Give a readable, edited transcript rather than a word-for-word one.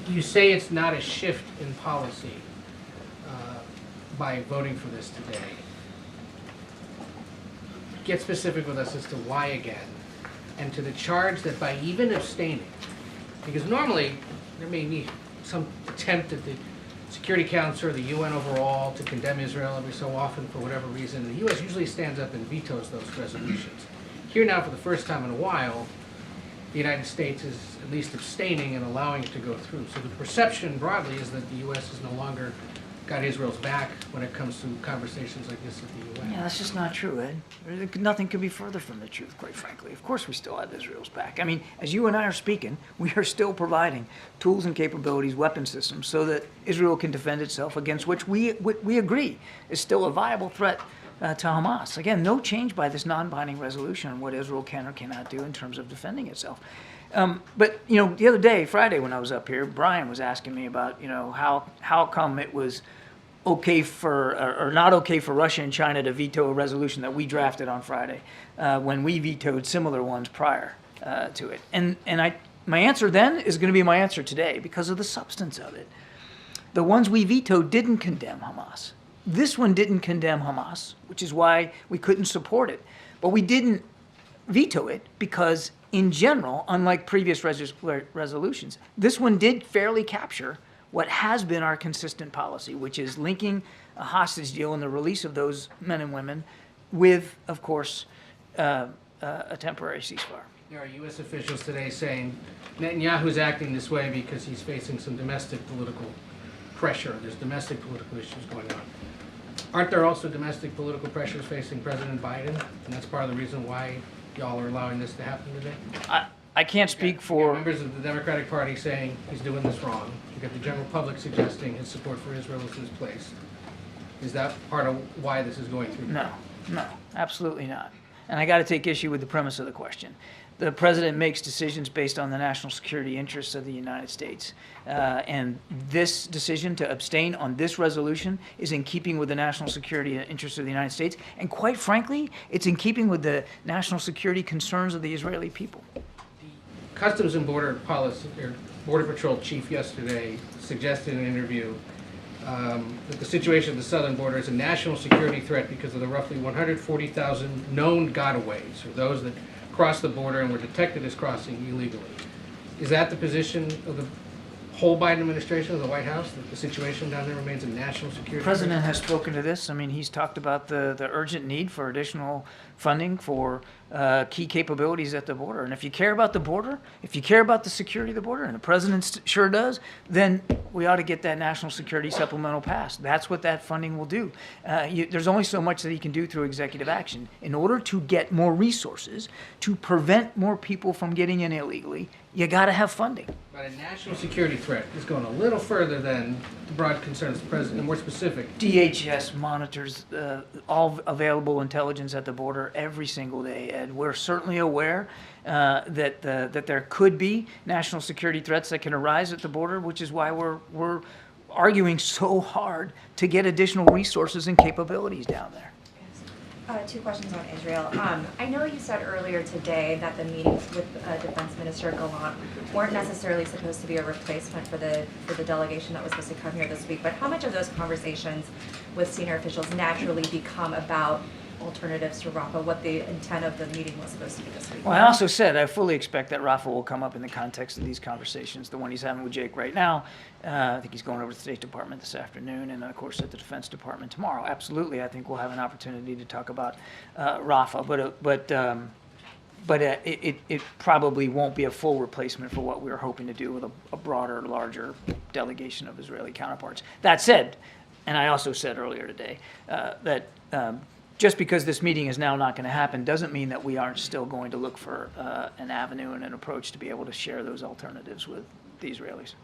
You say it's not a shift in policy by voting for this today. Get specific with us as to why again, and to the charge that by even abstaining, because normally there may be some attempt at the Security Council or the UN overall to condemn Israel every so often for whatever reason. The U.S. usually stands up and vetoes those resolutions. Here now, for the first time in a while, the United States is at least abstaining and allowing it to go through. So the perception broadly is that the U.S. has no longer got Israel's back when it comes to conversations like this at the UN. Yeah, that's just not true, Ed. Nothing could be further from the truth, quite frankly. Of course we still have Israel's back. I mean, as you and I are speaking, we are still providing tools and capabilities, weapon systems, so that Israel can defend itself against which we agree is still a viable threat to Hamas. Again, no change by this non-binding resolution on what Israel can or cannot do in terms of defending itself. But, you know, the other day, Friday, when I was up here, Brian was asking me about, you know, how come it was okay for, or not okay for Russia and China to veto a resolution that we drafted on Friday, when we vetoed similar ones prior to it. And my answer then is going to be my answer today because of the substance of it. The ones we vetoed didn't condemn Hamas. This one didn't condemn Hamas, which is why we couldn't support it. But we didn't veto it because, in general, unlike previous resolutions, this one did fairly capture what has been our consistent policy, which is linking a hostage deal and the release of those men and women with, of course, a temporary ceasefire. There are U.S. officials today saying Netanyahu's acting this way because he's facing some domestic political pressure. There's domestic political issues going on. Aren't there also domestic political pressures facing President Biden? And that's part of the reason why y'all are allowing this to happen today? I can't speak for members of the Democratic Party saying he's doing this wrong. You got the general public suggesting his support for Israel is misplaced. Is that part of why this is going through? No, absolutely not. And I got to take issue with the premise of the question. The president makes decisions based on the national security interests of the United States. And this decision to abstain on this resolution is in keeping with the national security interests of the United States. And quite frankly, it's in keeping with the national security concerns of the Israeli people. The Customs and Border Policy, or Border Patrol chief yesterday suggested in an interview that the situation at the southern border is a national security threat because of the roughly 140,000 known gotaways, or those that crossed the border and were detected as crossing illegally. Is that the position of the whole Biden administration, of the White House, that the situation down there remains a national security The president has spoken to this. I mean, he's talked about the urgent need for additional funding for key capabilities at the border. And if you care about the border, if you care about the security of the border, and the president sure does, then we ought to get that national security supplemental passed. That's what that funding will do. There's only so much that he can do through executive action. In order to get more resources, to prevent more people from getting in illegally, you got to have funding. But a national security threat is going a little further than the broad concerns of the president, and more specific. DHS monitors all available intelligence at the border every single day, Ed. We're certainly aware that there could be national security threats that can arise at the border, which is why we're arguing so hard to get additional resources and capabilities down there. Two questions on Israel. I know you said earlier today that the meetings with Defense Minister Gallant weren't necessarily supposed to be a replacement for the delegation that was supposed to come here this week, but how much of those conversations with senior officials naturally become about alternatives to Rafah, what the intent of the meeting was supposed to be this week? Well, I also said I fully expect that Rafah will come up in the context of these conversations. The one he's having with Jake right now, I think he's going over to the State Department this afternoon, and of course at the Defense Department tomorrow. Absolutely, I think we'll have an opportunity to talk about Rafah, but it probably won't be a full replacement for what we were hoping to do with a broader, larger delegation of Israeli counterparts. That said, and I also said earlier today that just because this meeting is now not going to happen doesn't mean that we aren't still going to look for an avenue and an approach to be able to share those alternatives with the Israelis.